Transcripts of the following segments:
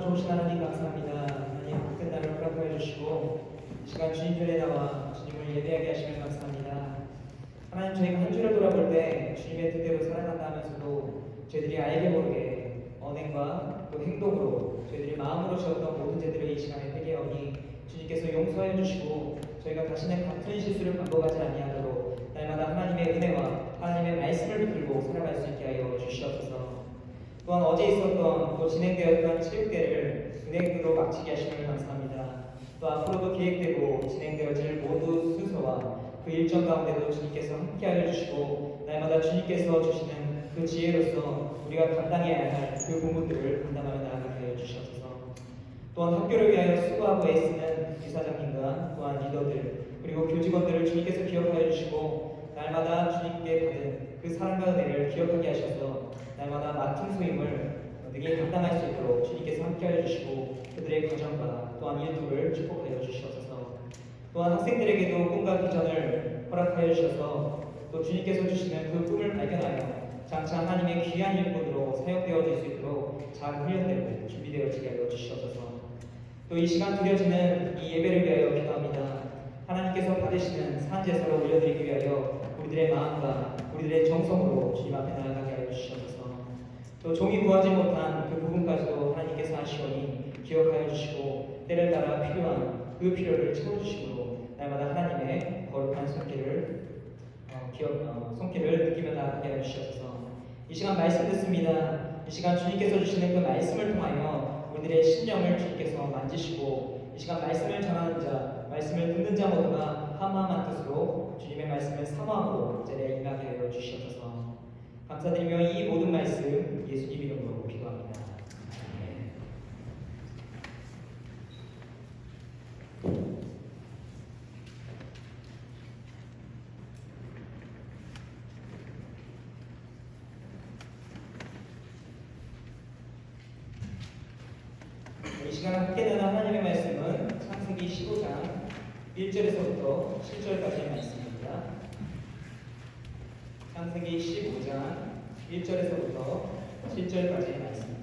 좋으신 하나님 감사합니다. 하나님 큰 날을 허락하여 주시고 이 시간 주님 편에 나와 주님을 예배하게 하시면 감사합니다. 하나님 저희가 한 주를 돌아볼 때 주님의 뜻대로 살아간다 하면서도 저희들이 알게 모르게 언행과 또 행동으로 저희들이 마음으로 지었던 모든 죄들을 이 시간에 회개하오니 주님께서 용서하여 주시고 저희가 다시는 같은 실수를 반복하지 아니하도록 날마다 하나님의 은혜와 하나님의 말씀을 붙들고 살아갈 수 있게 하여 주시옵소서. 또한 어제 있었던 또 진행되었던 체육대회를 은행으로 마치게 하시면 감사합니다. 또 앞으로도 계획되고 진행되어질 모두 순서와 그 일정 가운데도 주님께서 함께하여 주시고 날마다 주님께서 주시는 그 지혜로서 우리가 감당해야 할 그 부분들을 감당하며 나아가게 하여 주시옵소서. 또한 학교를 위하여 수고하고 애쓰는 이사장님과 또한 리더들 그리고 교직원들을 주님께서 기억하여 주시고 날마다 주님께 받은 그 사랑과 은혜를 기억하게 하셔서 날마다 맡은 소임을 능히 감당할 수 있도록 주님께서 함께하여 주시고 그들의 가정과 또한 일터를 축복하여 주시옵소서. 또한 학생들에게도 꿈과 비전을 허락하여 주셔서 또 주님께서 주시는 그 꿈을 발견하여 장차 하나님의 귀한 일꾼으로 사용되어질 수 있도록 잘 훈련되고 준비되어지게 하여 주시옵소서. 또 이 시간 드려지는 이 예배를 위하여 기도합니다. 하나님께서 받으시는 산제사로 올려드리기 위하여 우리들의 마음과 우리들의 정성으로 주님 앞에 나아가게 하여 주시옵소서. 또 종이 구하지 못한 그 부분까지도 하나님께서 하시오니 기억하여 주시고 때를 따라 필요한 그 필요를 채워주시므로 날마다 하나님의 거룩한 손길을 느끼며 나아가게 하여 주시옵소서. 이 시간 말씀 듣습니다. 이 시간 주님께서 주시는 그 말씀을 통하여 우리들의 심령을 주님께서 만지시고 이 시간 말씀을 전하는 자, 말씀을 듣는 자 모두가 한마음한 뜻으로 주님의 말씀을 사모함으로 자리에 임하게 하여 주시옵소서. 감사드리며 이 모든 말씀 예수님 이름으로 기도합니다. 이 시간 함께 나눈 하나님의 말씀은 창세기 15장 1절에서부터 7절까지의 말씀입니다. 창세기 15장 1절에서부터 7절까지의 말씀입니다.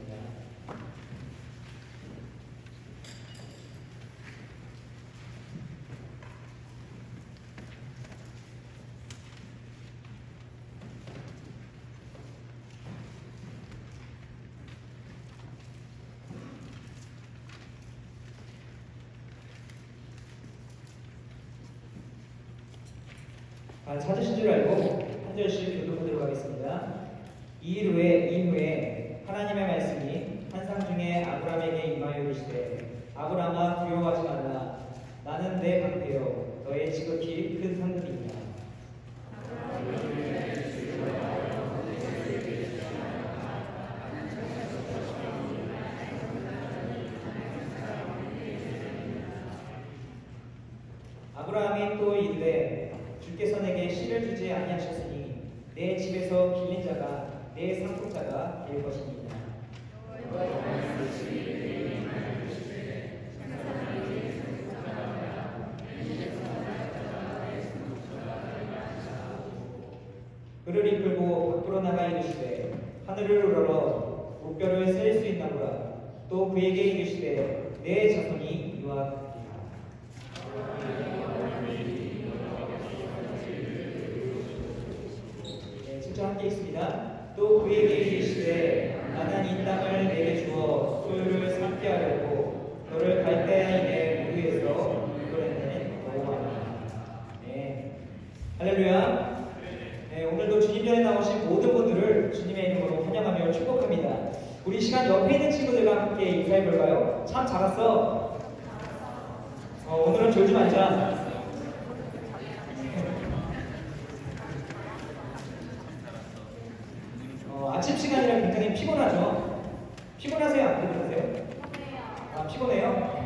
찾으신 줄 알고 한 절씩 교독하도록 하겠습니다. 이후에 하나님의 말씀이 환상 중에 아브라함에게 임하여 이르시되 아브라함아 두려워하지 말라. 나는 내 방패요 너의 지극히 큰 상급이니라. 아브라함이 또 이르되 주께서 내게 씨를 주지 아니하셨으니 내 집에서 길린 자가 내 상속자가 될 것입니다. 그를 이끌고 밖으로 나가 이르시되 하늘을 우러러 목별을 셀 수 있나보라. 또 그에게 이르시되 내 자손이 이와 같으리라. 함께 있습니다. 또 그에게 이르시되 나는 이 땅을 내게 주어 소유를 삼게 하려고 너를 갈대아인의 무리에서 이끌어낸 여호와니라. 네, 할렐루야. 네, 오늘도 주님 전에 나오신 모든 분들을 주님의 이름으로 환영하며 축복합니다. 우리 시간 옆에 있는 친구들과 함께 인사해 볼까요? 참 잘했어. 오늘은 졸지 말자. 아침 시간이라 굉장히 피곤하죠? 피곤하세요? 안 피곤하세요? 피곤해요?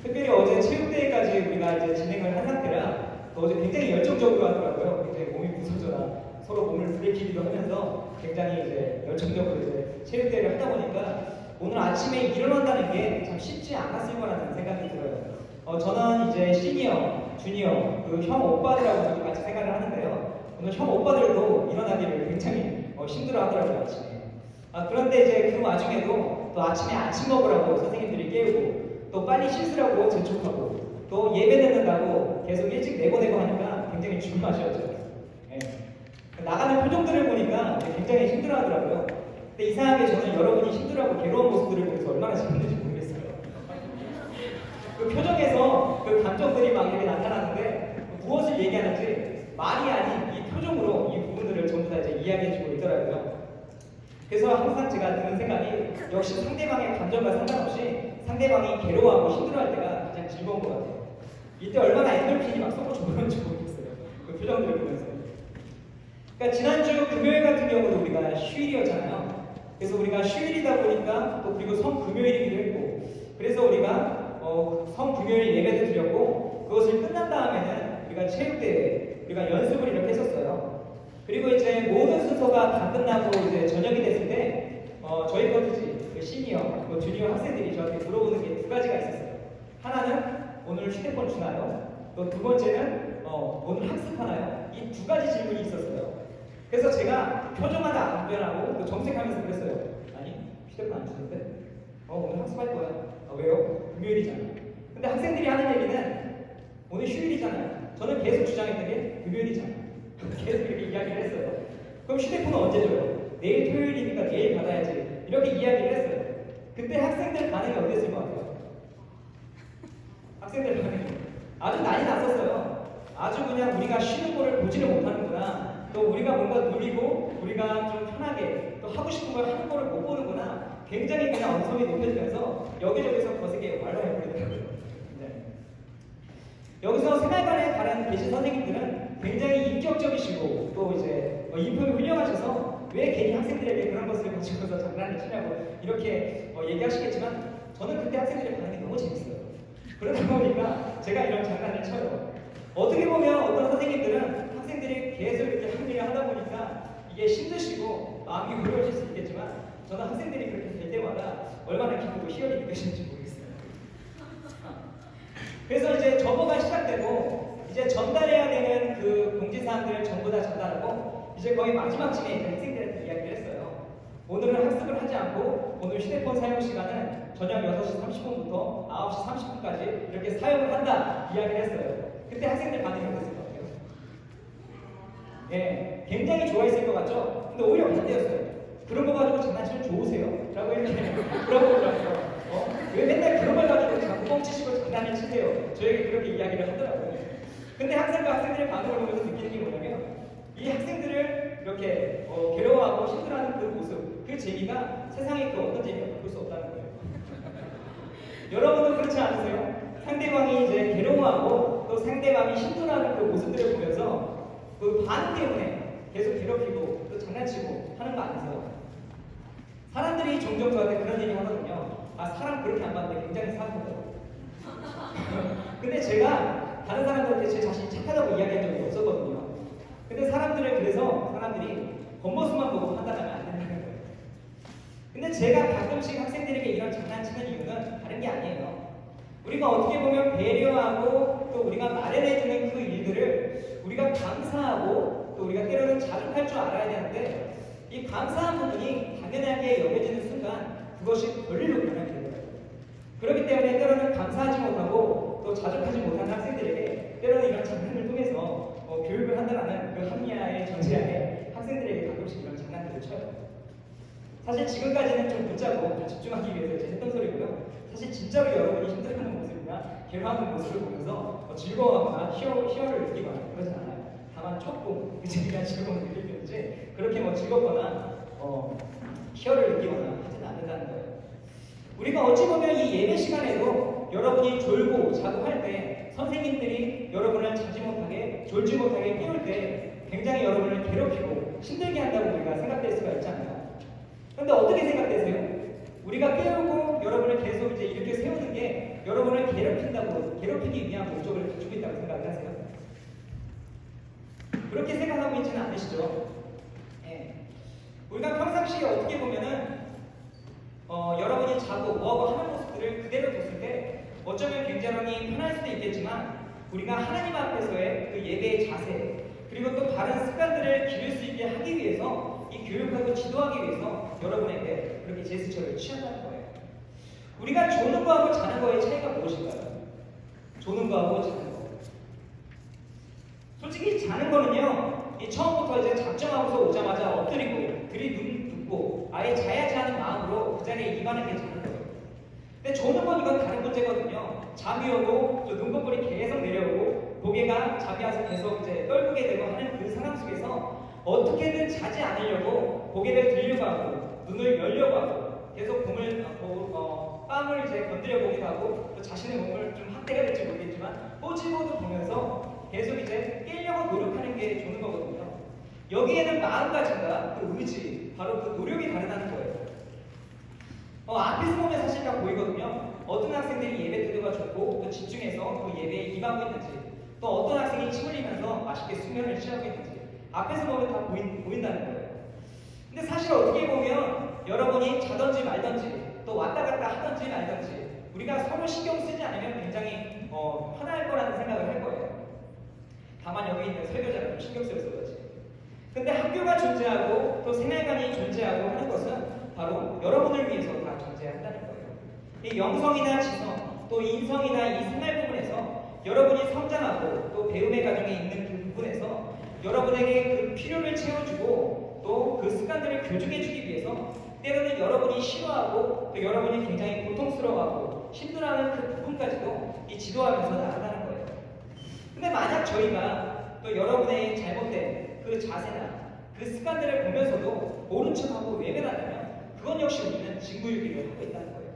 특별히 어제 체육대회까지 우리가 이제 진행을 한 상태라 어제 굉장히 열정적으로 하더라고요. 굉장히 몸이 부서져라 서로 몸을 부대끼기도 하면서 굉장히 이제 열정적으로 이제 체육대회를 하다 보니까 오늘 아침에 일어난다는 게 참 쉽지 않았을 거라는 생각이 들어요. 저는 이제 시니어, 주니어, 그 형 오빠들하고 저도 같이 생각을 하는데요. 오늘 형 오빠들도 일어나기를 굉장히 힘들어 하더라고요, 아침에. 그런데 이제 그 와중에도 또 아침에 아침 먹으라고 선생님들이 깨우고 또 빨리 씻으라고 재촉하고 또 예배 듣는다고 계속 일찍 내보내고 하니까 굉장히 준맛이었죠. 예. 나가는 표정들을 보니까 굉장히 힘들어하더라고요. 근데 이상하게 저는 여러분이 힘들어하고 괴로운 모습들을 보면서 얼마나 재밌는지 모르겠어요. 그 표정에서 그 감정들이 막 이렇게 나타나는데 무엇을 얘기하는지 말이 아닌 이 표정으로 이 부분들을 전부 다 이제 이야기해주고 있더라고요. 그래서 항상 제가 드는 생각이 역시 상대방의 감정과 상관없이 상대방이 괴로워하고 힘들어할 때가 가장 즐거운 것 같아요. 이때 얼마나 엔돌핀이 막 쏟아져오는지 모르겠어요. 그 표정들을 보면서. 그러니까 지난주 금요일 같은 경우도 우리가 휴일이었잖아요. 그래서 우리가 휴일이다 보니까 또 그리고 성금요일이기도 했고 그래서 우리가 성금요일 예배도 드렸고 그것을 끝난 다음에는 우리가 체육대회 우리가 연습을 이렇게 했었어요. 그리고 이제 모든 순서가 다 끝나고 이제 저녁이 됐을 때 저희 커트지 그 시니어, 그 주니어 학생들이 저한테 물어보는 게 두 가지가 있었어요. 하나는 오늘 휴대폰 주나요? 또 두 번째는 오늘 학습하나요? 이 두 가지 질문이 있었어요. 그래서 제가 표정 하나 안 변하고 또 정색하면서 그랬어요. 아니 휴대폰 안 주는데? 오늘 학습할 거야. 왜요? 금요일이잖아. 근데 학생들이 하는 얘기는 오늘 휴일이잖아요. 저는 계속 주장했던 게 금요일이잖아. 계속 이렇게 이야기를 했어요. 그럼 휴대폰은 언제 줘요? 내일 토요일이니까 내일 받아야지. 이렇게 이야기를 했어요. 그때 학생들 반응이 어땠을 것 같아요? 학생들 반응이 아주 난리 났었어요. 아주 그냥 우리가 쉬는 거를 보지를 못하는구나. 또 우리가 뭔가 누리고 우리가 좀 편하게 또 하고 싶은 걸 하는 거를 못 보는구나. 굉장히 그냥 언성이 높여지면서 여기저기서 거세게 말로해버리더라고요. 네. 여기서 생활관에 다른 계신 선생님들은 굉장히 인격적이시고 또 이제 인품이 훌륭하셔서 왜 괜히 학생들에게 그런 것을 가지고서 장난을 치냐고 이렇게 얘기하시겠지만 저는 그때 학생들의 반응이 너무 재밌어요. 그러다 보니까 제가 이런 장난을 쳐요. 어떻게 보면 어떤 선생님들은 학생들이 계속 이렇게 항의를 하다 보니까 이게 힘드시고 마음이 무거워질 수 있겠지만 저는 학생들이 그렇게 될 때마다 얼마나 기쁘고 희열이 느껴지는지 모르겠어요. 그래서 이제 접어가 시작되고 이제 전달해야 되는 그 공지사항들을 전부 다 전달하고 이제 거의 마지막쯤에 이제 학생들한테 이야기를 했어요. 오늘은 학습을 하지 않고 오늘 휴대폰 사용 시간은 저녁 6시 30분부터 9시 30분까지 이렇게 사용을 한다 이야기를 했어요. 그때 학생들 반응이 어땠을 것 같아요? 예, 굉장히 좋아했을 것 같죠? 근데 오히려 반대였어요. 그런 거 가지고 장난치면 좋으세요? 라고 이렇게 물어보더라고요. 왜 맨날 그런 걸 가지고 자꾸 뻥치시고 장난을 치세요? 저에게 그렇게 이야기를 하더라고요. 근데 학생과 학생들의 반응을 보면서 느끼는 게 뭐냐면 이 학생들을 이렇게 괴로워하고 힘들어하는 그 모습, 그 재미가 세상에 그 어떤 재미가 바꿀 수 없다는 거예요. 여러분도 그렇지 않으세요? 상대방이 이제 괴로워하고 또 상대방이 힘들어하는 그 모습들을 보면서 그 반응 때문에 계속 괴롭히고 또 장난치고 하는 거 아니세요? 사람들이 종종 저한테 그런 얘기 하거든요. 사람 그렇게 안 봤는데 굉장히 사악하다고. 근데 제가 다른 사람들한테 제 자신이 착하다고 이야기한 적이 없었거든요. 근데 그래서 사람들이 겉모습만 보고 판단하면 안 된다는 거예요. 근데 제가 가끔씩 학생들에게 이런 장난치는 이유는 다른 게 아니에요. 우리가 어떻게 보면 배려하고 또 우리가 마련해주는 그 일들을 우리가 감사하고 또 우리가 때로는 자족할 줄 알아야 되는데 이 감사한 부분이 당연하게 여겨지는 순간 그것이 권리로 변하게 되더라고요. 그렇기 때문에 때로는 감사하지 못하고 또 자족하지 못하는 학생들에게 때로는 이런 장난을 통해서 교육을 한다는 그 합리화의 전제하에 학생들에게 가끔씩 이런 장난들을 쳐요. 사실 지금까지는 좀 붙잡고 좀 집중하기 위해서 이제 했던 소리고요. 사실 진짜로 여러분이 힘들어하는 모습이나 괴로워하는 모습을 보면서 즐거워하거나 희열을 느끼거나 그러진 않아요. 다만 조금 그냥 즐거움을 느낄 뿐이지 그렇게 즐겁거나 희열을 느끼거나 하진 않는다는 거예요. 우리가 어찌 보면 이 예배 시간에도 여러분이 졸고 자고 할 때 선생님들이 여러분을 자지 못하게 졸지 못하게 깨울 때 굉장히 여러분을 괴롭히고 힘들게 한다고 우리가 생각될 수가 있잖아요. 그런데 어떻게 생각되세요? 우리가 깨우고 여러분을 계속 이제 이렇게 세우는 게 여러분을 괴롭히기 위한 목적을 가지고 있다고 생각을 하세요? 그렇게 생각하고 있지는 않으시죠? 네. 우리가 평상시에 어떻게 보면은 여러분이 자고 뭐하고 하는 모습들을 그대로 뒀을 때 어쩌면 굉장히 편할 수도 있겠지만 우리가 하나님 앞에서의 그 예배의 자세 그리고 또 바른 습관들을 기를 수 있게 하기 위해서 이 교육하고 지도하기 위해서 여러분에게 그렇게 제스처를 취한다는 거예요. 우리가 조는 거하고 자는 거의 차이가 무엇일까요? 조는 거하고 자는 거. 솔직히 자는 거는요, 이 처음부터 이제 작정하고서 오자마자 엎드리고 들이눈 붓고 아예 자야지 하는 마음으로 그 자리에 임하는 게 자는 거예요. 근데 조는 건 이건 다른 문제거든요. 잠이 오고 또 눈꺼풀이 계속 내려오고 고개가 잠이 와서 계속 이제 떨구게 되고 하는 그 상황 속에서 어떻게든 자지 않으려고 고개를 들려고 하고 눈을 열려고 하고 계속 땀을 이제 건드려 보기도 하고 또 자신의 몸을 좀 학대가 될지 모르겠지만 꼬집어도 보면서 계속 이제 깨려고 노력하는 게 조는 거거든요. 여기에는 마음가짐과 그 의지, 바로 그 노력이 다르다는 거예요. 앞에서 보면 사실 다 보이거든요. 어떤 학생들이 예배 태도가 좋고 또 집중해서 그 예배에 임하고 있는지, 또 어떤 학생이 침 흘리면서 맛있게 수면을 취하고 있는지 앞에서 보면 다 보인다는 거예요. 근데 사실 어떻게 보면 여러분이 자든지 말든지 또 왔다 갔다 하든지 말든지 우리가 서로 신경 쓰지 않으면 굉장히 편할 거라는 생각을 할 거예요. 다만 여기 있는 설교자가 좀 신경 쓰여서 그렇지. 근데 학교가 존재하고 또 생활관이 존재하고 하는 것은 바로 여러분을 위해서 다 존재한다는 거예요. 이 영성이나 지성, 또 인성이나 이 생활 부분에서 여러분이 성장하고 또 배움의 과정에 있는 그 부분에서 여러분에게 그 필요를 채워주고 또 그 습관들을 교정해주기 위해서 때로는 여러분이 싫어하고 또 여러분이 굉장히 고통스러워하고 힘들어하는 그 부분까지도 이 지도하면서 나아가는 거예요. 근데 만약 저희가 또 여러분의 잘못된 그 자세나 그 습관들을 보면서도 모른 척하고 외면한다면 그건 역시 우리는 직무유기를 하고 있다는 거예요.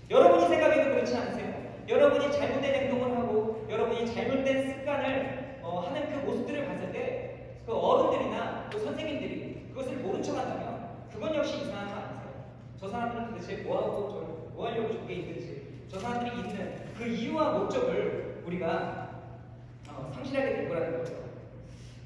여러분이 생각해도 그렇지 않으세요? 여러분이 잘못된 행동을 하고 여러분이 잘못된 습관을 하는 그 모습들을 봤을 때 그 어른들이나 또 선생님들이 그것을 모른 척한다면 그건 역시 이상한 거 아니세요? 저 사람들은 도대체 뭐 하려고 저게 있는지, 저 사람들이 있는 그 이유와 목적을 우리가 상실하게 될 거라는 거죠.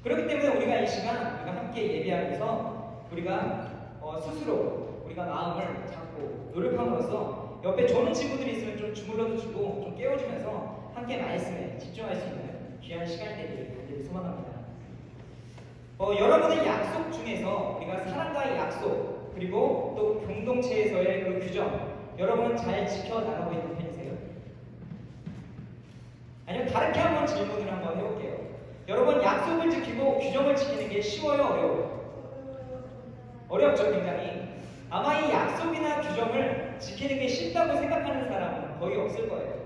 그렇기 때문에 우리가 이 시간 우리가 함께 예배하면서 우리가 스스로 우리가 마음을 잡고 노력함으로써 옆에 조는 친구들이 있으면 좀 주물러도 주고 좀 깨워주면서 함께 말씀에 집중할 수 있는 귀한 시간이 되기를 간절히 소망합니다. 여러분의 약속 중에서 우리가 사람과의 약속 그리고 또 공동체에서의 그 규정 여러분은 잘 지켜나가고 있는 편이세요? 아니면 다르게 한번 질문을 한번 해볼게요. 여러분 약속을 지키고 규정을 지키는 게 쉬워요? 어려워요? 어렵죠 굉장히. 아마 이 약속이나 규정을 지키는 게 쉽다고 생각하는 사람은 거의 없을 거예요.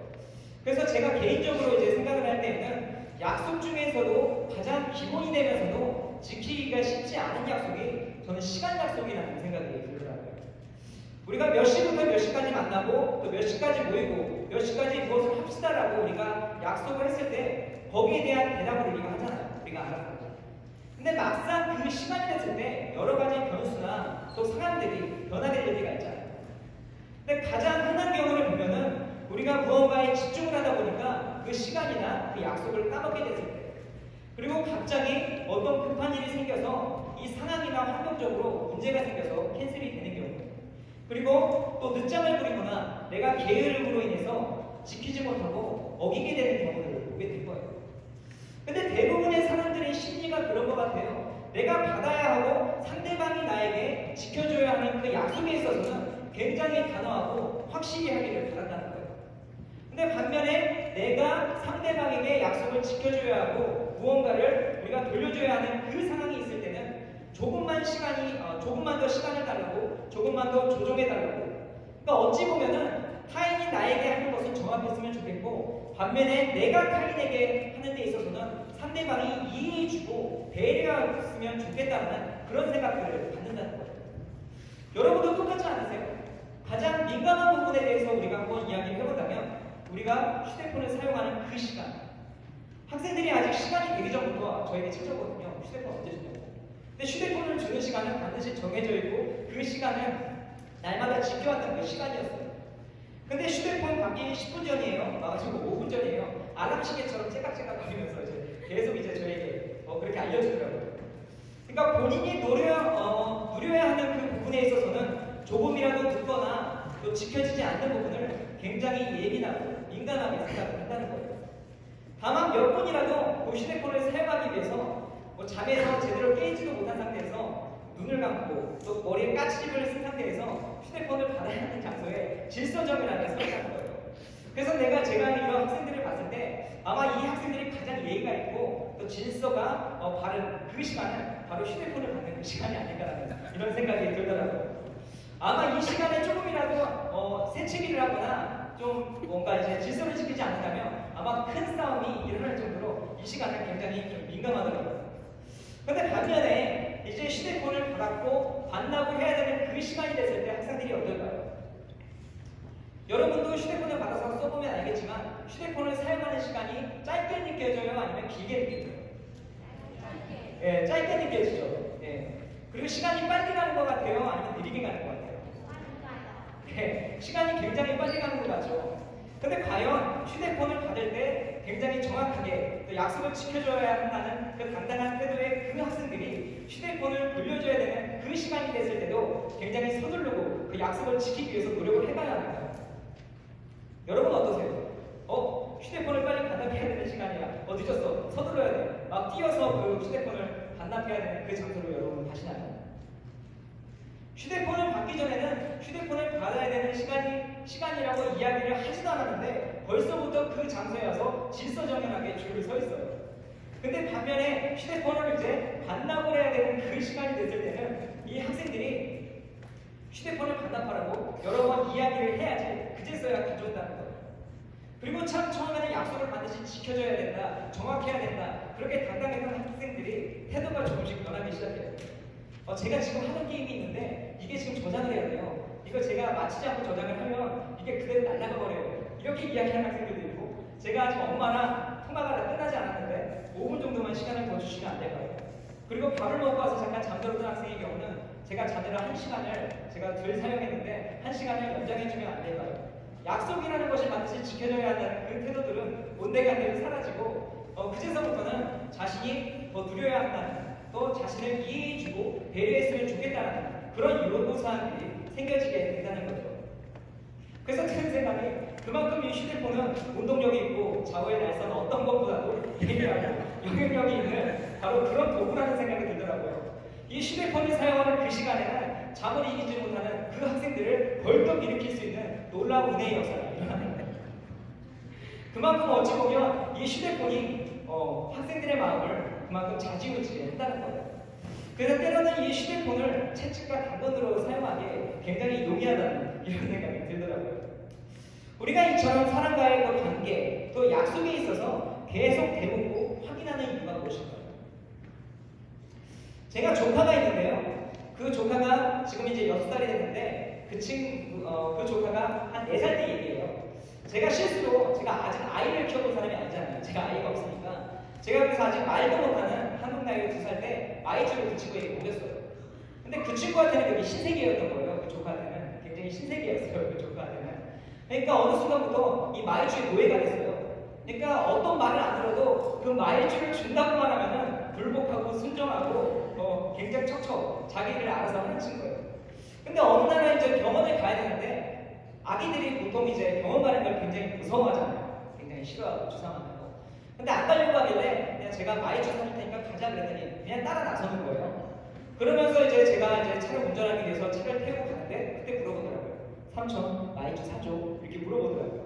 그래서 제가 개인적으로 이제 생각을 할 때는 약속 중에서도 가장 기본이 되면서도 지키기가 쉽지 않은 약속이 저는 시간 약속이라는 생각이 들더라고요. 우리가 몇 시부터 몇 시까지 만나고 또 몇 시까지 모이고 몇 시까지 무엇을 합시다라고 우리가 약속을 했을 때 거기에 대한 대답을 우리가 하잖아요. 우리가 알아가죠. 근데 막상 그 시간이 됐을 때 여러 가지 변수나 또 상황들이 변하게 될 때가 있잖아요. 근데 가장 흔한 경우를 보면은 우리가 무언가에 집중을 하다 보니까 그 시간이나 그 약속을 까먹게 됐을 때 그리고 갑자기 어떤 급한 일이 생겨서 이 상황이나 환경적으로 문제가 생겨서 캔슬이 되는 경우 그리고 또 늦잠을 부리거나 내가 게으름으로 인해서 지키지 못하고 어기게 되는 경우를 보게 될 거예요. 근데 대부분의 사람들의 심리가 그런 것 같아요. 내가 받아야 하고 상대방이 나에게 지켜줘야 하는 그 약속에 있어서는 굉장히 단호하고 확실히 하기를 바란다는 거예요. 근데 반면에 내가 상대방에게 약속을 지켜줘야 하고 무언가를 우리가 돌려줘야 하는 그 상황이 있을 때는 조금만 더 시간을 달라고 조금만 더 조정해 달라고. 그러니까 어찌 보면은 타인이 나에게 하는 것은 정확했으면 좋겠고 반면에 내가 타인에게 하는 데 있어서는 상대방이 이해해주고 배려했으면 좋겠다는 그런 생각들을 갖는다는 거예요. 여러분도 똑같지 않으세요? 가장 민감한 부분에 대해서 우리가 한번 이야기를 해본다면 우리가 휴대폰을 사용하는 그 시간 학생들이 아직 시간이 되기 전부터 저에게 찾아오거든요. 휴대폰 언제 주냐고. 근데 휴대폰을 주는 시간은 반드시 정해져 있고 그 시간은 날마다 지켜왔던 그 시간이었어요. 근데 휴대폰 받기 10분 전이에요. 지금 5분 전이에요. 알람 시계처럼 째깍째깍 거리면서 이제 계속 이제 저에게 그렇게 알려주더라고요. 그러니까 본인이 누려야 하는 그 부분에 있어서는 조금이라도 듣거나 또 지켜지지 않는 부분을 굉장히 예민하고 민감하게 생각을 한다는 거예요. 다만 몇 분이라도 그 휴대폰을 사용하기 위해서 잠에서 제대로 깨지도 못한 상태에서 눈을 감고 또 머리에 까치집을 쓴 상태에서 휴대폰을 받아야 하는 장소에 질서정연하게 서 있다는 거예요. 그래서 제가 이런 학생들을 봤을 때 아마 이 학생들이 가장 예의가 있고 또 질서가 바른 그 시간은 바로 휴대폰을 받는 그 시간이 아닐까라는 이런 생각이 들더라고요. 아마 이 시간에 조금이라도 새치기를 하거나 좀 뭔가 이제 질서를 지키지 않는다면 아마 큰 싸움이 일어날 정도로 이 시간은 굉장히 좀 민감하더라고요. 근데 반면에 이제 휴대폰을 받았고 반납을 해야 되는 그 시간이 됐을 때 학생들이 어떨까요? 여러분도 휴대폰을 받아서 써보면 알겠지만 휴대폰을 사용하는 시간이 짧게 느껴져요? 아니면 길게 느껴져요? 예, 짧게 느껴지죠. 예. 그리고 시간이 빨리 가는 것 같아요? 아니면 느리게 가는 것 같아요? 예, 시간이 굉장히 빨리 가는 것 같죠. 근데 과연 휴대폰을 받을 때 굉장히 정확하게 또 약속을 지켜줘야 한다는 그 당당한 태도의 그 학생들이 휴대폰을 돌려줘야 되는 그 시간이 됐을 때도 굉장히 서두르고 그 약속을 지키기 위해서 노력을 해가야 합니다. 여러분 어떠세요? 휴대폰을 빨리 반납해야 되는 시간이야. 늦었어. 서둘러야 돼. 막 뛰어서 그 휴대폰을 반납해야 되는 그 장소로 여러분 가시나요? 휴대폰을 받기 전에는 휴대폰을 받아야 되는 시간이라고 이야기를 하지도 않았는데 벌써부터 그 장소에 와서 질서정연하게 줄을 서 있어요. 근데 반면에 휴대폰을 이제 반납을 해야 되는 그 시간이 됐을 때는 이 학생들이 휴대폰을 반납하라고 여러 번 이야기를 해야지 그제서야 가져온다는 거예요. 그리고 참 처음에는 약속을 반드시 지켜줘야 된다, 정확해야 된다 그렇게 당당했던 학생들이 태도가 조금씩 변하기 시작해요. 제가 지금 하는 게임이 있는데 이게 지금 저장을 해야 돼요. 이거 제가 마치지 않고 저장을 하면 이게 그대로 날아가 버려요. 이렇게 이야기하는 학생들도 있고 제가 아직 엄마랑 통화가 다 끝나지 않았는데 5분 정도만 시간을 더 주시면 안 될까요? 그리고 밥을 먹고 와서 잠깐 잠들었던 학생의 경우는 제가 자느라 1시간을 제가 덜 사용했는데 1시간을 연장해주면 안 될까요? 약속이라는 것이 반드시 지켜져야 한다는 그 태도들은 온데간데로 사라지고 그제서부터는 자신이 더 누려야 한다는 또 자신을 이해해주고 배려했으면 좋겠다는 그런 요구사항들이 생겨지게 된다는 거죠. 그래서 드는 생각이 그만큼 이 휴대폰은 운동력이 있고 좌우의 날선 어떤 것보다도 예리하고 영향력이 있는 바로 그런 도구라는 생각이 들더라고요. 이 휴대폰을 사용하는 그 시간에는 잠을 이기지 못하는 그 학생들을 벌떡 일으킬 수 있는 놀라운 은혜의 역사가 일어나는 거예요. 그만큼 어찌 보면 이 휴대폰이 학생들의 마음을 그만큼 좌지우지게 한다는 거예요. 그래서 때로는 이 휴대폰을 채찍과 당근으로 사용하기에 굉장히 용이하다는 이런 생각이 들더라고요. 우리가 이처럼 사람과의 그 관계, 또 약속에 있어서 계속 되묻고 확인하는 이유가 무엇일까요? 제가 조카가 있는데요. 그 조카가 지금 이제 6살이 됐는데 그 조카가 한 4살 때 얘기예요. 제가 실수로 제가 아직 아이를 키워본 사람이 아니잖아요. 제가 아이가 없으니까. 제가 그래서 아직 말도 못하는 한국 나이로 2살 때 마이쮸를 그 친구에게 먹였어요. 근데 그 친구한테는 그게 신세계였던 거예요. 그 조카한테는 굉장히 신세계였어요. 그 조카한테는. 그러니까 어느 순간부터 이 마이쮸의 노예가 됐어요. 그러니까 어떤 말을 안 들어도 그 마이쮸를 준다고만 하면은 불복하고 순종하고 굉장히 척척 자기 일을 알아서 하는 친구예요. 근데 어느 날은 이제 병원에 가야 되는데 아기들이 보통 이제 병원 가는 걸 굉장히 무서워하잖아요. 굉장히 싫어하고 주상하는 거. 근데 안 가려고 하길래 그냥 제가 마이쮸 사줄 테니까 가자 그랬더니 그냥 따라 나서는 거예요. 그러면서 이제 제가 이제 차를 운전하기 위해서 차를 태우고 가는데 그때 물어보더라고요. 삼촌 마이쮸 사줘 이렇게 물어보더라고요.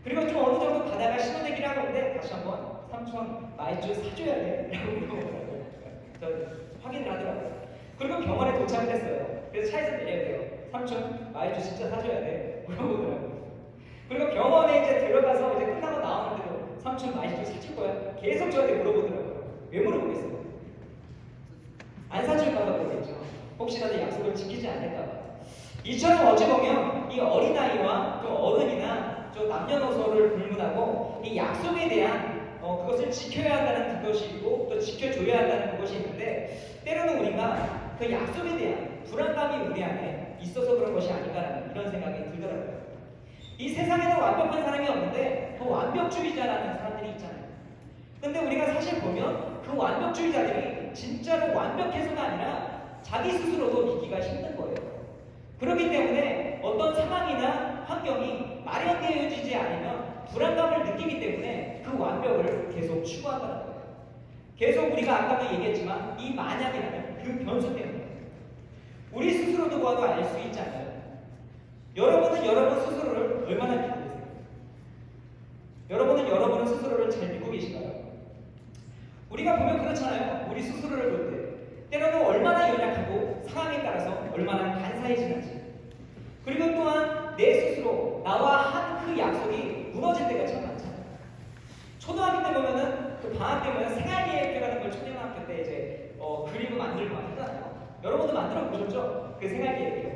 그리고 좀 어느 정도 가다가 신호대기를 하는데 다시 한번 삼촌 마이쮸 사줘야 돼 라고 물어보더라고요. 저 확인을 하더라고요. 그리고 병원에 도착을 했어요. 그래서 차에서 내려야 돼요. 삼촌 마이쮸 진짜 사줘야 돼 물어보더라고요. 그리고 병원에 이제 들어가서 이제 끝나고 나오는데도 삼촌 마이쮸 사줄 거야? 계속 저한테 물어보더라고요. 왜 물어보겠어요? 안 사줄까봐 그러겠죠. 혹시라도 약속을 지키지 않을까봐. 이처럼 어찌 보면 이 어린아이와 또 어른이나 또 남녀노소를 불문하고 이 약속에 대한 그것을 지켜야 한다는 그것이 있고 또 지켜줘야 한다는 그것이 있는데 때로는 우리가 그 약속에 대한 불안감이 우리 안에 있어서 그런 것이 아닌가라는 이런 생각이 들더라고요. 이 세상에는 완벽한 사람이 없는데 또 완벽주의자라는 사람들이 있잖아요. 근데 우리가 사실 보면 그 완벽주의자들이 진짜로 완벽해서가 아니라 자기 스스로도 믿기가 힘든 거예요. 그렇기 때문에 어떤 상황이나 환경이 마련되어지지 않으면 불안감을 느끼기 때문에 그 완벽을 계속 추구한다는 거예요. 계속 우리가 아까도 얘기했지만 이 만약이라는 그 변수 때문에 우리 스스로도 봐도 알 수 있지 않나요? 여러분은 여러분 스스로를 얼마나 믿고 계세요? 여러분은 여러분 스스로를 잘 믿고 계신가요? 우리가 보면 그렇잖아요. 우리 스스로를 볼 때 때로는 얼마나 연약하고 상황에 따라서 얼마나 간사해지는지, 그리고 또한 내 스스로 나와 한 그 약속이 무너질 때가 참 많잖아요. 초등학교 때 보면은 그 방학 때면 생활계획표라는 걸 초등학교 때 이제 그림을 만들고 막 하잖아요. 여러분도 만들어 보셨죠? 그 생활계획표.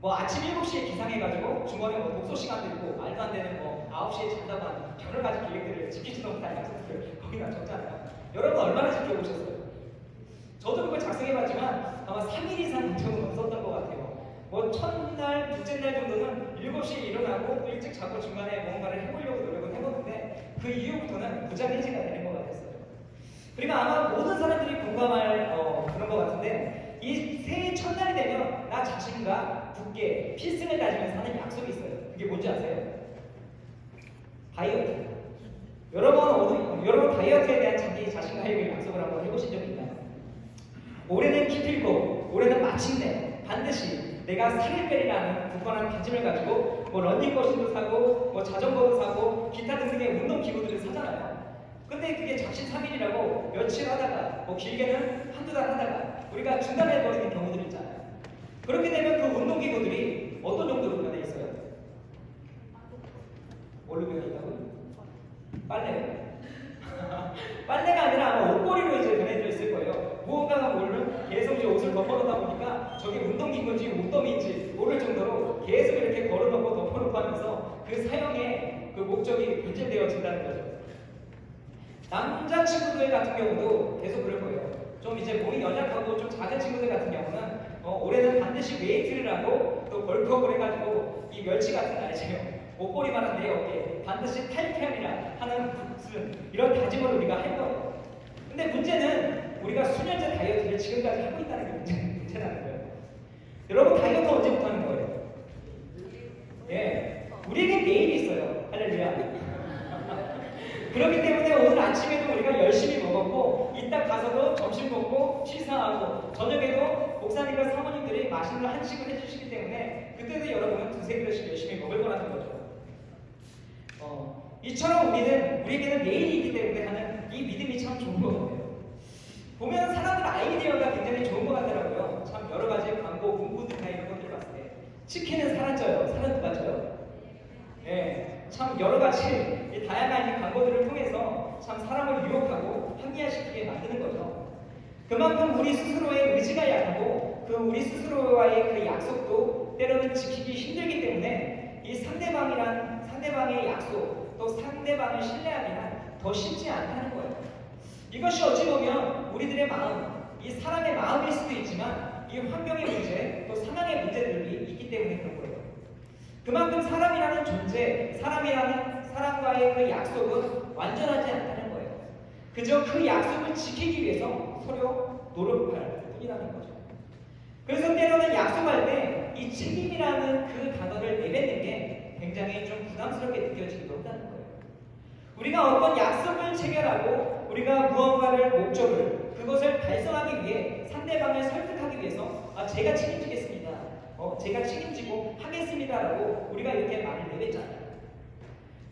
뭐 아침 7시에 기상해가지고 중간에 뭐 독서 시간도 있고 말도 안 되는 뭐 9시에 잔다고 하는 여러 가지 계획들을 지키지도 못한 약속들을 거기다 적잖아요. 여러분 얼마나 지켜보셨어요? 저도 그걸 작성해봤지만 아마 3일 이상 적은 없었던 것 같아요. 뭐 첫날, 둘째 날 정도는 7시에 일어나고 일찍 자고 중간에 뭔가를 해보려고 노력은 해보는데 그 이후부터는 부장해지가 되는 것 같았어요. 그리고 아마 모든 사람들이 공감할 그런 것 같은데, 이 새해 첫날이 되면 나 자신과 굳게 필승을 다지면서 하는 약속이 있어요. 그게 뭔지 아세요? 다이어트. 여러분 다이어트에 대한 자기 자신과의 약속을 한번 해보신 적 있나요? 올해는 기필코, 올해는 마침내 반드시 내가 살을 빼리라는 굳건한 다짐을 가지고 뭐 러닝머신도 사고 뭐 자전거도 사고 기타 등등의 운동 기구들을 사잖아요. 근데 그게 작심삼일이라고 며칠 하다가 뭐 길게는 한두 달 하다가 우리가 중단해버리는 경우들이 있잖아요. 그렇게 되면 그 운동 기구들이 어떤 정도로 변해 있어요? 뭘로 변해 있다고요? 빨래요. 빨래가 아니라 아마 옷걸이로 이제 변해져 있을 거예요. 무언가가 모르는 계속 이제 옷을 덮어놓다 보니까 저게 운동기구인지 옷더미인지 모를 정도로 계속 이렇게 걸어놓고 덮어놓고 하면서 그 사용의 그 목적이 변질되어진다는 거죠. 남자친구들 같은 경우도 계속 그럴 거예요. 좀 이제 몸이 연약하고 좀 작은 친구들 같은 경우는 올해는 반드시 웨이트를 하고 또 벌크업을 해가지고 이 멸치 같은 날이죠. 옷걸이만한 내 어깨에 반드시 탈피하리라 하는 무슨 이런 다짐을 우리가 할 거예요. 근데 문제는 우리가 수년째 다이어트를 지금까지 하고 있다는 게 문제라는 거예요. 여러분 다이어트 언제부터 하는 거예요? 예, 우리에게 내일이 있어요. 할렐루야. 그렇기 때문에 오늘 아침에도 우리가 열심히 먹었고 이따 가서도 점심 먹고 식사하고 저녁에도 목사님과 사모님들이 맛있는 한식을 해주시기 때문에 그때도 여러분은 두세 그릇씩 열심히 먹을 거라는 거죠. 이처럼 우리에게는 내일이 있기 때문에 하는 이 믿음이 참 좋은 것 같아요. 보면 사람들 아이디어가 굉장히 좋은 것 같더라고요. 참 여러 가지 광고, 문구들이나 이런 것들을 봤을 때 치킨은 사라져요. 사람 누가 져요? 예, 참 여러 가지 이 다양한 이 광고들을 통해서 참 사람을 유혹하고 합리화시키게 만드는 거죠. 그만큼 우리 스스로의 의지가 약하고 그 우리 스스로와의 그 약속도 때로는 지키기 힘들기 때문에 이 상대방의 약속 또 상대방을 신뢰하기는 더 쉽지 않다는 거예요. 이것이 어찌 보면 우리들의 마음, 이 사람의 마음일 수도 있지만 이 환경의 문제 또 상황의 문제들이 있기 때문에 그런 거예요. 그만큼 사람이라는 존재, 사람과의 그 약속은 완전하지 않다는 거예요. 그저 그 약속을 지키기 위해서 서로 노력할 뿐이라는 거죠. 그래서 때로는 약속할 때 이 책임이라는 그 단어를 내뱉는 게 굉장히 좀 부담스럽게 느껴지기도 한다는 거예요. 우리가 어떤 약속을 체결하고 우리가 무언가를 목적을 그것을 달성하기 위해 상대방을 설득하기 위해서 제가 책임지겠습니다. 제가 책임지고 하겠습니다라고 우리가 이렇게 말을 내뱉잖아요.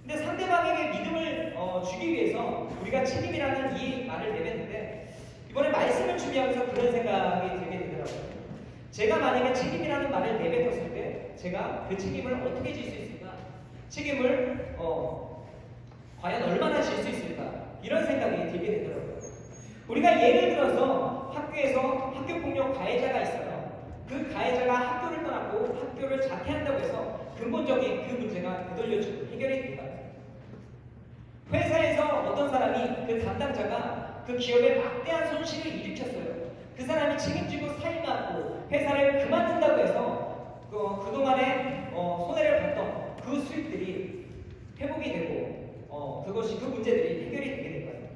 근데 상대방에게 믿음을 주기 위해서 우리가 책임이라는 이 말을 내뱉는데 이번에 말씀을 준비하면서 그런 생각이 들게 되더라고요. 제가 만약에 책임이라는 말을 내뱉었을 때 제가 그 책임을 어떻게 질 수 있을까? 책임을 과연 얼마나 질 수 있을까? 이런 생각이 들게 되더라고요. 우리가 예를 들어서 학교에서 학교폭력 가해자가 있어요. 그 가해자가 학교를 떠났고 학교를 자퇴한다고 해서 근본적인 그 문제가 되돌려지고 해결이 된다. 회사에서 어떤 사람이 그 담당자가 그 기업에 막대한 손실을 일으켰어요. 그 사람이 책임지고 사임하고 회사를 그만둔다고 해서 그동안에 손해를 봤던 그 수익들이 회복이 되고 그것이 그 문제들이 해결이 되게 될 거예요.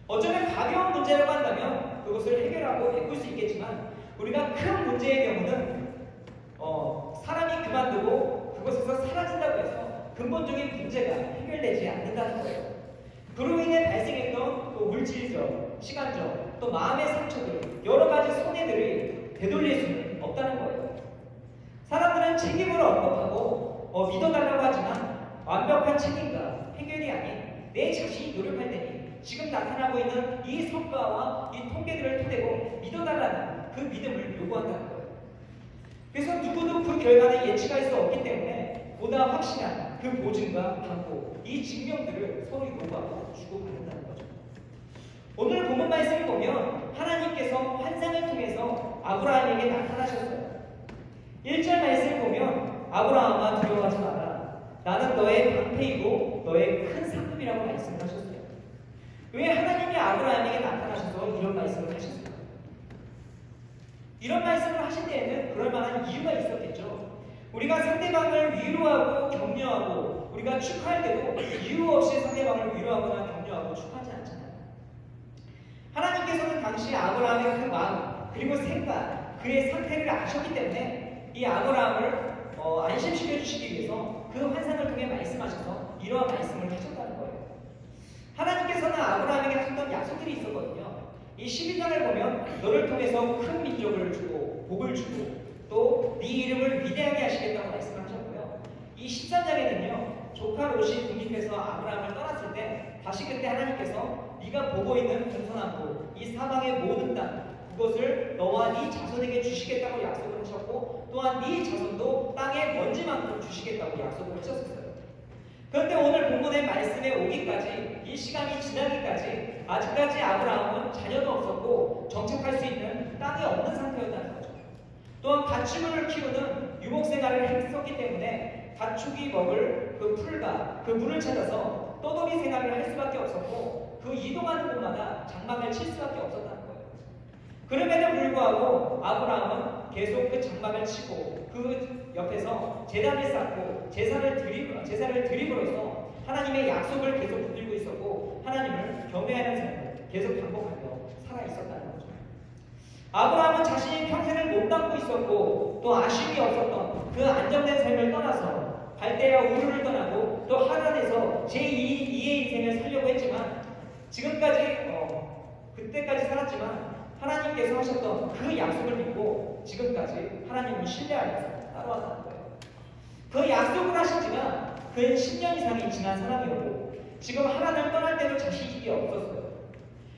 어쩌면 가벼운 문제라고 한다면 그것을 해결하고 메꿀 수 있겠지만 우리가 큰 문제의 경우는 사람이 그만두고 그것에서 사라진다고 해서 근본적인 문제가 해결되지 않는다는 거예요. 그로 인해 발생했던 또 물질적, 시간적, 또 마음의 상처들, 여러 가지 손해들이 되돌릴 수는 없다는 거예요. 사람들은 책임을 언급하고 믿어달라고 하지만 완벽한 책임과 해결이 아닌 내 자신이 노력할 때니 지금 나타나고 있는 이 성과와 이 통계들을 토대로 믿어달라는 그 믿음을 요구한다는 거예요. 그래서 누구도 그 결과는 예측할 수 없기 때문에 보다 확실한 그 보증과 담보, 이 증명들을 서로 요구하고 주고받는다는 거죠. 오늘 본문 말씀을 보면 하나님께서 환상을 통해서 아브라함에게 나타나셨어요. 1절 말씀을 보면 아브라함아 두려워하지 마라. 나는 너의 방패이고 너의 큰 상급이라고 말씀을 하셨어요. 왜 하나님이 아브라함에게 나타나셔서 이런 말씀을 하셨을까요? 이런 말씀을 하실 때에는 그럴 만한 이유가 있었겠죠. 우리가 상대방을 위로하고 격려하고 우리가 축하할 때도 이유 없이 상대방을 위로하거나 격려하고 축하하지 않잖아요. 하나님께서는 당시 아브라함의 그 마음 그리고 생각 그의 상태를 아셨기 때문에 이 아브라함을 안심시켜 주시기 위해서 그 환상을 통해 말씀하셔서 이러한 말씀을 하셨다는 거예요. 하나님께서는 아브라함에게 하셨던 약속들이 있었거든요. 이 12장을 보면 너를 통해서 큰 민족을 주고 복을 주고 또 네 이름을 위대하게 하시겠다고 말씀을 하셨고요. 이 13장에는요. 조카 롯이 독립해서 아브라함을 떠났을 때 다시 그때 하나님께서 네가 보고 있는 동서남북 이 사방의 모든 땅 그것을 너와 네 자손에게 주시겠다고 약속을 하셨고 또한 네 자손도 땅의 먼지만큼 주시겠다고 약속을 하셨어요. 그런데 오늘 본문의 말씀에 오기까지 이 시간이 지나기까지 아직까지 아브라함은 자녀도 없었고 정착할 수 있는 땅이 없는 상태였다는 거죠. 또한 가축을 키우는 유목생활을 했었기 때문에 가축이 먹을 그 풀과 그 물을 찾아서 떠돌이 생활을 할 수밖에 없었고 그 이동하는 곳마다 장막을 칠 수밖에 없었다는 거예요. 그럼에도 불구하고 아브라함은 계속 그 장막을 치고 그 옆에서 제단을 쌓고 제사를 드림으로써 하나님의 약속을 계속 붙들고 있었고 하나님을 경외하는 삶을 계속 반복하며 살아 있었다는 거죠. 아브라함은 자신이 평생을 몸담고 있었고 또 아쉬움이 없었던 그 안정된 삶을 떠나서 갈대아 우르를 떠나고 또 하란에서 제2의 인생을 살려고 했지만 지금까지 그때까지 살았지만 하나님께서 하셨던 그 약속을 믿고 지금까지 하나님을 신뢰하면서 따라왔다는 거예요. 그 약속을 하셨지만 그는 10년 이상이 지난 사람이었고 지금 하나님을 떠날 때도 자식이 없었어요.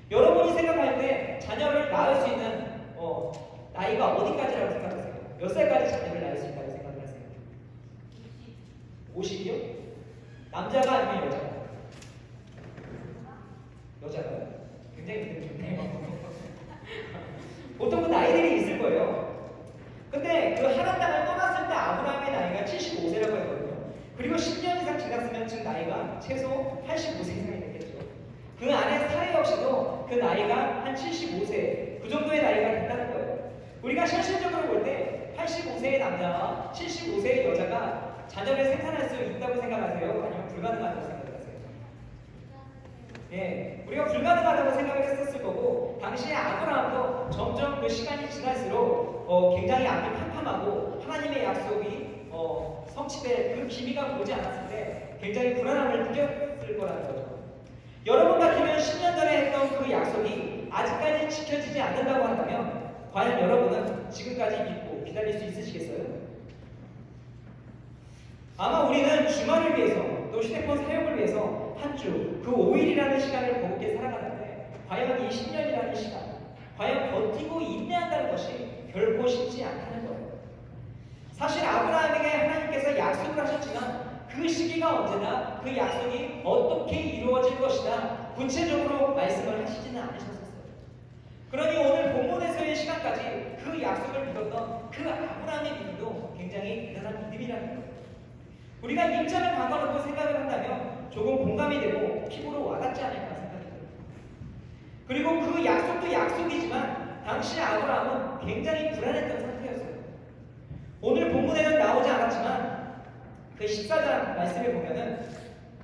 여러분이 생각할 때 자녀를 낳을 수 있는 나이가 어디까지라고 생각하세요? 몇 살까지 자녀를 낳을 수 있다고 생각하세요? 50이요? 남자가 아니면 여자가요? 여자가요? 굉장히 좋네요. 보통 그 나이들이 있을 거예요. 근데 그 하란 땅을 떠났을 때 아브라함의 나이가 75세라고 했거든요. 그리고 10년 이상 지났으면 지금 나이가 최소 85세 이상이 됐겠죠. 그 안에 사례 없이도 그 나이가 한 75세 그 정도의 나이가 됐다는 거예요. 우리가 현실적으로 볼 때 85세의 남자와 75세의 여자가 자녀를 생산할 수 있다고 생각하세요? 아니면 불가능하다고 생각하세요? 예, 우리가 불가능하다고 생각을 했었을 거고 당시에 아브라함도 점점 그 시간이 지날수록 굉장히 앞이 캄캄하고 하나님의 약속이 성취될 그 기미가 보지 않았을 때 굉장히 불안함을 느꼈을 거라는 거죠. 여러분 같으면 10년 전에 했던 그 약속이 아직까지 지켜지지 않는다고 한다면 과연 여러분은 지금까지 믿고 기다릴 수 있으시겠어요? 아마 우리는 주말을 위해서 또 휴대폰 사용을 위해서 한 주 그 5일이라는 시간을 버겁게 살아가는데 과연 이 10년이라는 시간 과연 버티고 인내한다는 것이 결코 쉽지 않다는 거예요. 사실 아브라함에게 하나님께서 약속을 하셨지만 그 시기가 언제나 그 약속이 어떻게 이루어질 것이다 구체적으로 말씀을 하시지는 않으셨어요. 그러니 오늘 본문에서의 시간까지 그 약속을 믿었던 그 아브라함의 믿음도 굉장히 대단한 믿음이라는 거예요. 우리가 입장을 바꿔놓고 생각을 한다면 조금 공감이 되고 피부로 와닿지 않을까 생각이 들어요. 그리고 그 약속도 약속이지만 당시 아브라함은 굉장히 불안했던 상태였어요. 오늘 본문에는 나오지 않았지만 그 14장 말씀에 보면은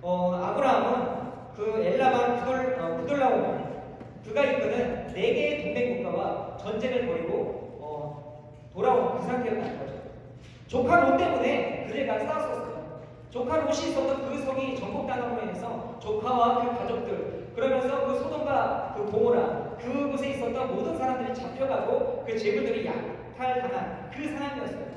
아브라함은 그 엘라반 구돌라오면 그가 이끄는 4개의 동맹국가와 전쟁을 벌이고 돌아온 그 상태였다는 거죠. 조카 롯 때문에 그들과 싸웠었어요. 조카 롯이 있었던 그 성이 정복당함으로 인해서 조카와 그 가족들 그러면서 그 소돔과 그 고모라 그곳에 있었던 모든 사람들이 잡혀가고 그 재물들이 약탈당한 그 상황이었어요.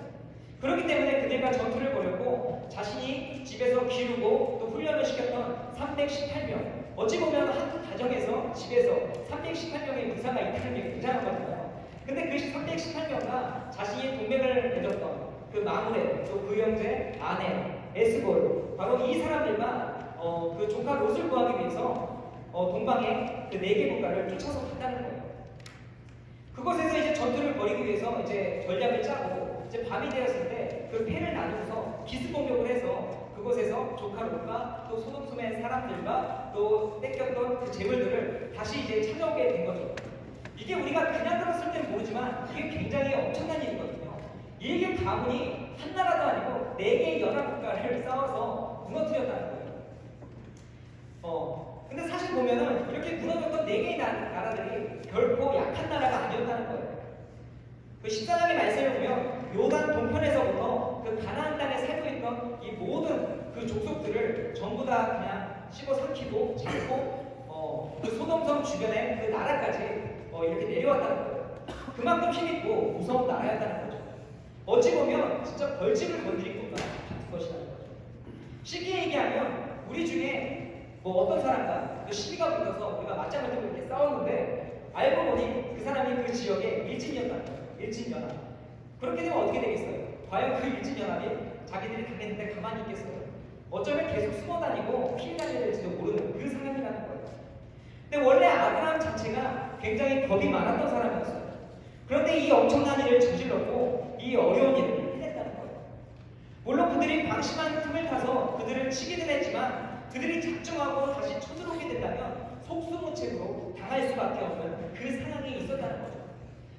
그렇기 때문에 그들과 전투를 벌였고 자신이 집에서 기르고 또 훈련을 시켰던 318명, 어찌 보면 한 가정에서 집에서 318명의 부사가 있다는 게 굉장한 거잖아요. 근데 그 318명과 자신이 동맹을 맺었던 그 마므레, 또 그 형제 아내 에스볼, 바로 이 사람들과 그 조카 롯을 구하기 위해서 동방의 그 4개 국가를 쫓아서 갔다는 거예요. 그곳에서 이제 전투를 벌이기 위해서 이제 전략을 짜고 이제 밤이 되었을 때 그 패를 나누고서 기습 공격을 해서 그곳에서 조카 롯과 또 소돔섬의 사람들과 또 뺏겼던 그 재물들을 다시 이제 찾아오게 된 거죠. 이게 우리가 그냥 들었을 땐 모르지만 이게 굉장히 엄청난 일이거든요. 이게 가문이 한 나라도 아니고 4개의 연합국가를 싸워서 무너뜨렸다는 거예요. 근데 사실 보면은 이렇게 무너졌던 4개의 나라들이 결코 약한 나라가 아니었다는 거예요. 그 14장의 말씀을 보면 요단 동편에서부터 그 가나안 땅에 살고 있던 이 모든 그 족속들을 전부 다 그냥 씹어삼키고 잡고 그 소돔성 주변의 그 나라까지 이렇게 내려왔다는 거예요. 그만큼 힘있고 무서운 나라였다는 거죠. 어찌 보면 진짜 벌집을 건드린 것과 같은 것이라는 거죠. 쉽게 얘기하면 우리 중에 뭐 어떤 사람과 그 시비가 붙어서 우리가 맞짱을 뜨고 이렇게 싸웠는데 알고 보니 그 사람이 그 지역의 일진이었다는 거예요. 일진연합. 그렇게 되면 어떻게 되겠어요? 과연 그 일진연합이 자기들이 당했는데 가만히 있겠어요? 어쩌면 계속 숨어다니고 피해 다녀야 될지도 모르는 그 상황이라는 거예요. 근데 원래 아브라함 자체가 굉장히 겁이 많았던 사람이었어요. 그런데 이 엄청난 일을 저질렀고 이 어려운 일을 해냈다는 거예요. 물론 그들이 방심한 틈을 타서 그들을 치기는 했지만 그들이 작정하고 다시 쳐들어오게 된다면 속수무책으로 당할 수밖에 없는 그 상황이 있었다는 거죠.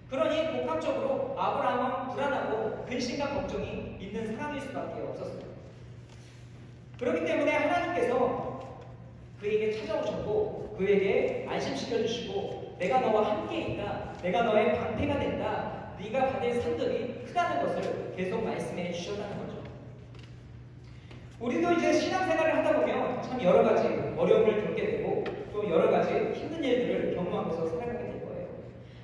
그러니 복합적으로 아브라함은 불안하고 근심과 걱정이 있는 상황일 수밖에 없었어요. 그렇기 때문에 하나님께서 그에게 찾아오셨고 그에게 안심시켜주시고 내가 너와 함께 있다, 내가 너의 방패가 된다, 네가 받을 상급이 크다는 것을 계속 말씀해 주셨다는 거죠. 우리도 이제 신앙생활을 하다 보면 참 여러 가지 어려움을 겪게 되고 또 여러 가지 힘든 일들을 경험하면서 살아가게 될 거예요.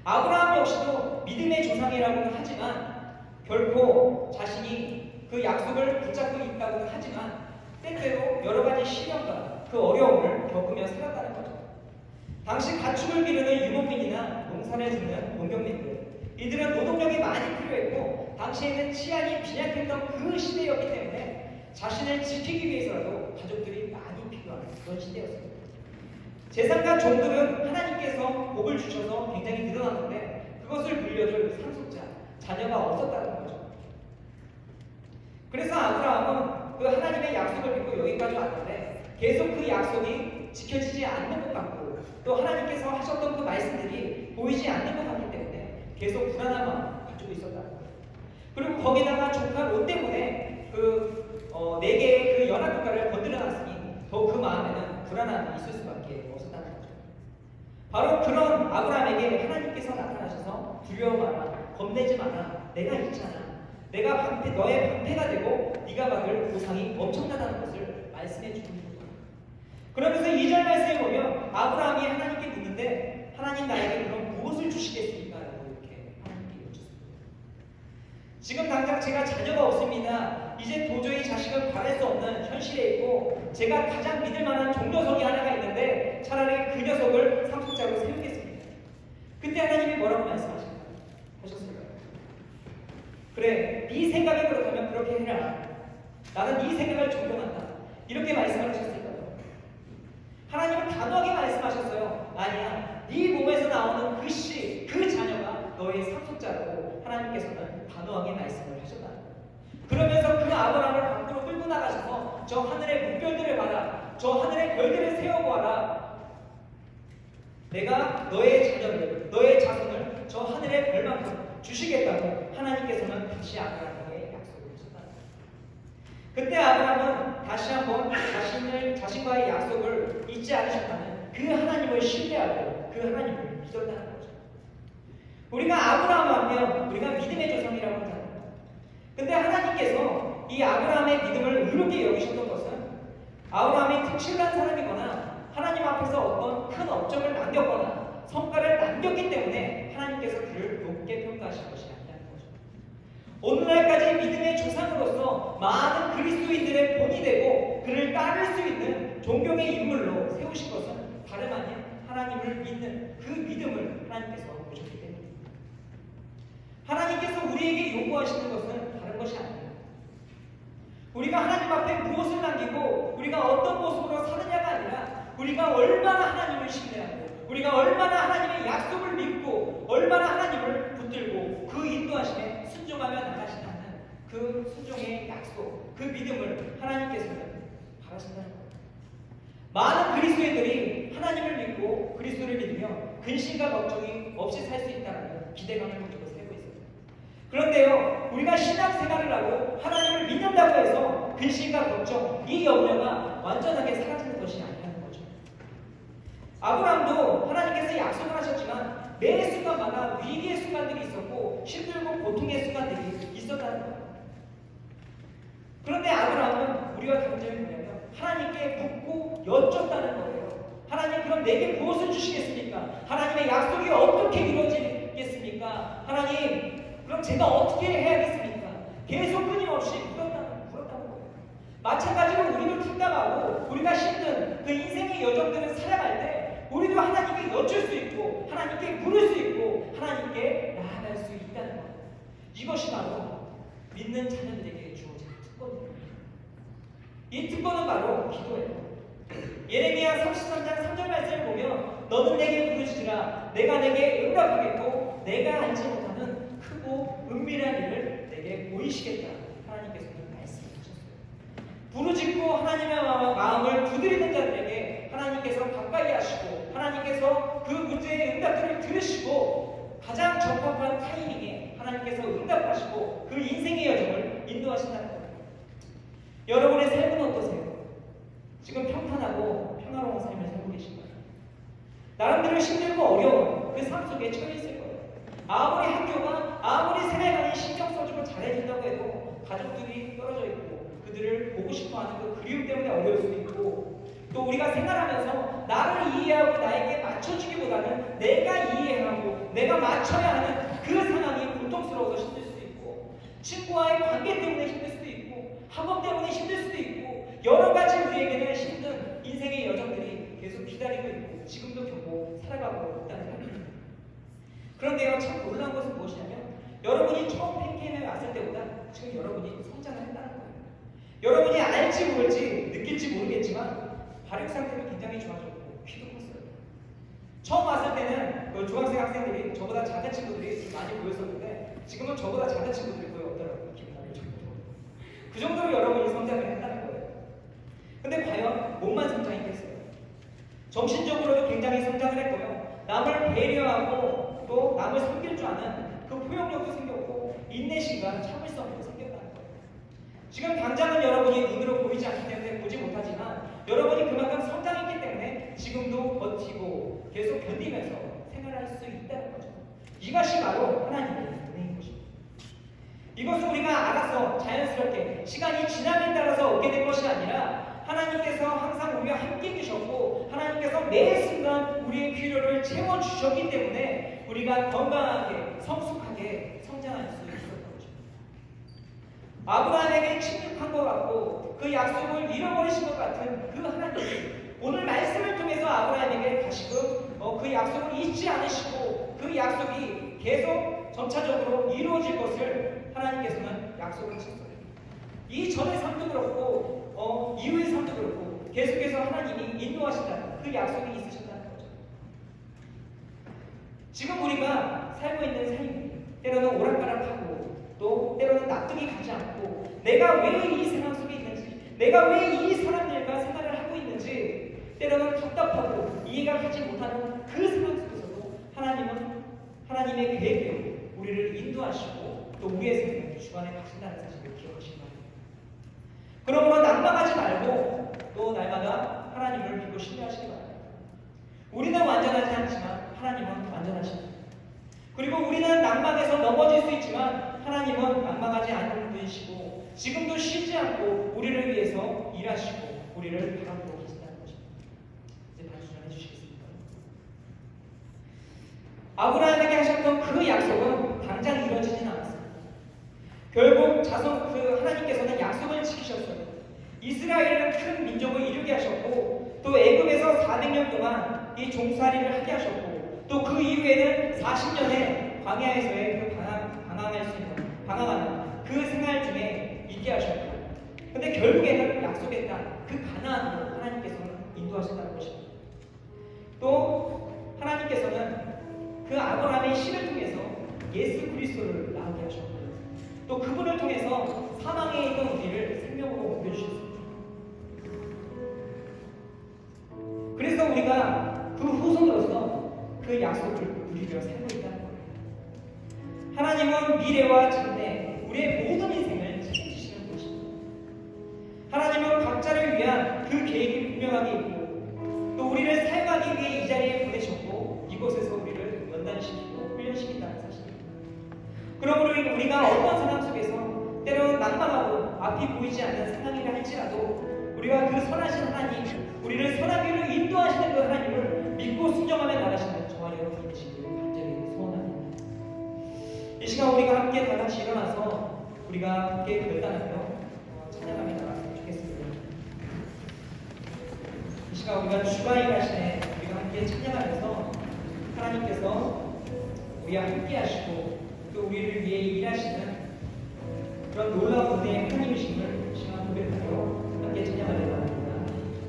아브라함 역시도 믿음의 조상이라고는 하지만 결코 자신이 그 약속을 붙잡고 있다고는 하지만 때때로 여러 가지 시련과 그 어려움을 겪으며 살았다는 거죠. 당시 가축을 기르는 유목민이나 농사를 짓는 농경민들, 이들은 노동력이 많이 필요했고 당시에는 치안이 빈약했던 그 시대였기 때문에 자신을 지키기 위해서라도 가족들이 많이 필요한 그런 시대였습니다. 제사장 종들은 하나님께서 복을 주셔서 굉장히 늘어났는데 그것을 물려줄 상속자, 자녀가 없었다는 거죠. 그래서 아브라함은 그 하나님의 약속을 믿고 여기까지 왔는데 계속 그 약속이 지켜지지 않는 것 같고 또 하나님께서 하셨던 그 말씀들이 보이지 않는 것 같기 때문에 계속 불안한 마음을 가지고 있었다는 거예요. 그리고 거기다가 조카 롯 때문에 그 4개의 그 연합국가를 건드려놨으니 더 그 마음에는 불안함이 있을 수밖에 없었다는 거죠. 바로 그런 아브라함에게 하나님께서 나타나셔서 두려워 마라, 겁내지 마라, 내가 있잖아. 내가 방패, 너의 방패가 되고 네가 받을 보상이 엄청나다는 것을 말씀해 주는 거예요. 그러면서 2절 말씀에 보면 아브라함이 하나님께 묻는데 하나님 나에게 그럼 무엇을 주시겠습니까? 라고 이렇게 하나님께 여쭙습니다. 지금 당장 제가 자녀가 없습니다. 이제 도저히 자식을 바랄 수 없는 현실에 있고 제가 가장 믿을 만한 종려석이 하나가 있는데 차라리 그 녀석을 상속자로 세우겠습니다. 그때 하나님이 뭐라고 말씀하셨을까요? 그래, 네 생각이 그렇다면 그렇게 해라. 나는 네 생각을 존경한다. 이렇게 말씀을 하셨을까요? 하나님은 단호하게 말씀하셨어요. 아니야, 네 몸에서 나오는 그 씨, 그 자녀가 너의 상속자라고 하나님께서는 단호하게 말씀을 하셨다. 그러면서 그 아브라함을 밖으로 끌고 나가셔서 저 하늘의 물별들을 봐라, 저 하늘의 별들을 세워보아라. 내가 너의 자녀를, 너의 자손을 저 하늘의 별만큼 주시겠다고 하나님께서는 다시 아브라함에게 약속을 하셨다. 그때 아브라함은 다시 한번 자신과의 약속을 잊지 않으셨다는 그 하나님을 신뢰하고 그 하나님을 믿었다는 거죠. 우리가 아브라함 하면 우리가 믿음의 조상이라고 하잖아요. 근데 하나님께서 이 아브라함의 믿음을 의롭게 여기셨던 것은 아브라함이 특출난 사람이거나 하나님 앞에서 어떤 큰 업적을 남겼거나 성과를 남겼기 때문에 하나님께서 그를 높게 평가하신 것이 아니라는 거죠. 오늘날까지 믿음의 조상으로서 많은 그리스도인들의 본이 되고 그를 따를 수 있는 존경의 인물로 세우신 것은 다름 아닌 하나님을 믿는 그 믿음을 하나님께서 보셨기 때문입니다. 하나님께서 우리에게 요구하시는 것은 다른 것이 아니에요. 우리가 하나님 앞에 무엇을 남기고 우리가 어떤 모습으로 사느냐가 아니라 우리가 얼마나 하나님을 신뢰하고 우리가 얼마나 하나님의 약속을 믿고 얼마나 하나님을 붙들고 그 인도하심에 순종하며 나가신다는 그 순종의 약속, 그 믿음을 하나님께서는 바라신다는 겁니다. 많은 그리스도인들이 하나님을 믿고 그리스도를 믿으며 근심과 걱정이 없이 살 수 있다는 기대감을 가지고 살고 있습니다. 그런데요, 우리가 신앙생활을 하고 하나님을 믿는다고 해서 근심과 걱정, 이 염려가 완전하게 사라지는 것이 아니라는 거죠. 아브라함도 하나님께서 약속을 하셨지만 매 순간마다 위기의 순간들이 있었고 힘들고 고통의 순간들이 있었다는 거예요. 그런데 아브라함은 우리와 다른 점이 뭐냐면 하나님께 묻고 여쭙다는 거예요. 하나님, 그럼 내게 무엇을 주시겠습니까? 하나님의 약속이 어떻게 이루어지겠습니까? 하나님, 그럼 제가 어떻게 해야겠습니까? 계속 끊임없이 물었다는 거예요. 마찬가지로 우리도 탁담하고 우리가 힘든 그 인생의 여정들을 살아갈 때 우리도 하나님께 여쭐 수 있고 하나님께 물을 수 있고 하나님께 나아갈 수 있다는 거예요. 이것이 바로 믿는 자녀들에게 주어진 특권입니다. 이 특권은 바로 기도예요. 예레미야 33장 3절 말씀을 보면 너는 내게 부르짖으라 내가 내게 응답하겠고 내가 알지 못하는 크고 은밀한 일을 내게 보이시겠다. 하나님께서는 말씀하셨어요. 부르짖고 하나님의 마음을 두드리는 자들에게 하나님께서 가까이 하시고 하나님께서 그 문제의 응답들을 들으시고 가장 적합한 타이밍에 하나님께서 응답하시고 그 인생의 여정을 인도하신다는 겁니다. 여러분의 삶은 어떠세요? 지금 평탄하고 평화로운 삶을 살고 계신가요? 나름대로 힘들고 어려운 그 삶 속에 처해 있을 거예요. 아무리 학교가 아무리 세상이 신경 써주고 잘해준다고 해도 가족들이 떨어져 있고 그들을 보고 싶어하는 그 그리움 때문에 어려울 수도 있고 또 우리가 생활하면서 나를 이해하고 나에게 맞춰주기보다는 내가 이해하고 내가 맞춰야 하는 그 상황이 고통스러워서 힘들 수도 있고 친구와의 관계 때문에 힘들 수도 있고 학업 때문에 힘들 수도 있고 여러 가지 우리에게는 힘든 인생의 여정들이 계속 기다리고 있고 지금도 겪고 살아가고 있다는 겁니다. 그런데요, 참 놀라운 것은 무엇이냐면 여러분이 처음 팬게임에 왔을 때보다 지금 여러분이 성장을 했다는 거예요. 여러분이 알지 모를지 느낄지 모르겠지만 발육 상태도 굉장히 좋아졌고 키도 컸어요. 처음 왔을 때는 그 중학생 학생들이 저보다 작은 친구들이 많이 보였었는데 지금은 저보다 작은 친구들이 거의 없더라고요. 기분이 정도로. 그 정도로 여러분이 성장을 했다는 거예요. 근데 과연 몸만 성장했겠어요? 정신적으로도 굉장히 성장을 했고요. 남을 배려하고 또 남을 섬길 줄 아는 그 포용력도 생겼고 인내심과 참을성도 생겼다는 거예요. 지금 당장은 여러분이 눈으로 보이지 않기 때문에 보지 못하지만 여러분이 그만큼 성장했기 때문에 지금도 버티고 계속 견디면서 생활할 수 있다는 거죠. 이것이 바로 하나님의 은혜인 것입니다. 이것은 우리가 알아서 자연스럽게 시간이 지남에 따라서 얻게 된 것이 아니라 하나님께서 항상 우리와 함께 계셨고 하나님께서 매 순간 우리의 필요를 채워주셨기 때문에 우리가 건강하게 성숙하게 성장할 수 있었던 거죠. 아브라함에게 침묵한 것 같고 그 약속을 잃어버리신 것 같은 그 하나님이 오늘 말씀을 통해서 아브라함에게 다시금 그 약속을 잊지 않으시고 그 약속이 계속 점차적으로 이루어질 것을 하나님께서는 약속을 하셨어요. 이 전의 삶도 그렇고 이후의 삶도 그렇고 계속해서 하나님이 인도하신다는 그 약속이 있으셨다는 거죠. 지금 우리가 살고 있는 삶이 때로는 오락가락하고 또 때로는 납득이 가지 않고 내가 왜 이 상황 속에 있는지 내가 왜 이 사람들과 생활을 하고 있는지 때로는 답답하고 이해가 가지 못하는 그 상황 속에서도 하나님은 하나님의 계획대로 우리를 인도하시고 또 우리의 삶을 주관해 가신다는 사실을 기억하시기 바랍니다. 그러므로 낙망하지 말고 또 날마다 하나님을 믿고 신뢰하시기 바랍니다. 우리는 완전하지 않지만 하나님은 완전하십니다. 그리고 우리는 낙망해서 넘어질 수 있지만 하나님은 낙망하지 않는 분이시고 지금도 쉬지 않고 우리를 위해서 일하시고 우리를 바라보고 계신다는 것입니다. 이제 반주 좀 해주시겠습니까? 아브라함에게 하셨던 그 약속은 당장 이루어지진 않았습니다. 결국 하나님께서는 약속을 지키셨어요. 이스라엘은 큰 민족을 이루게 하셨고 또 애굽에서 400년 동안 이 종살이를 하게 하셨고 또 그 이후에는 40년의 광야에서의 그 방황하는 그 생활 중에 있게 하셨고 근데 결국에는 약속의 땅, 그 가나안으로 하나님께서는 인도하셨다는 것입니다. 또 하나님께서는 그 아브라함의 씨를 통해서 예수 그리스도를 낳게 하셨고 또 그분을 통해서 사망에 있던 우리를 생명으로 옮겨주셨습니다. 그래서 우리가 그 후손으로서 그 약속을 누리며 살고 있다는 거예요. 하나님은 미래와 장래, 우리의 모든 인생을 책임지시는 것입니다. 하나님은 각자를 위한 그 계획이 분명하게 있고 또 우리를 사용하기 위해 이 자리에 보내셨고 이곳에서 우리를 연단시키고 훈련시킨다는 사실입니다. 그러므로 우리가 어떤 상황 속에서 때로는 난감하고 앞이 보이지 않는 상황이라 할지라도 우리와 그 선하신 하나님, 우리를 선한 길로 인도하시는 그 하나님을 믿고 순종하며 나가시는 저와 여러분이 되시기를 간절히 소원합니다. 이 시간 우리가 함께 다 같이 일어나서 우리가 함께 결단하며 찬양하며 나갔으면 좋겠습니다. 이 시간 우리가 주가 일하시네 우리가 함께 찬양하면서 하나님께서 우리와 함께 하시고 또 우리를 위해 일하시는 그런 놀라운 은혜의 하나님이심을 이 시간 고백하며 함께 찬양하며 나갑니다.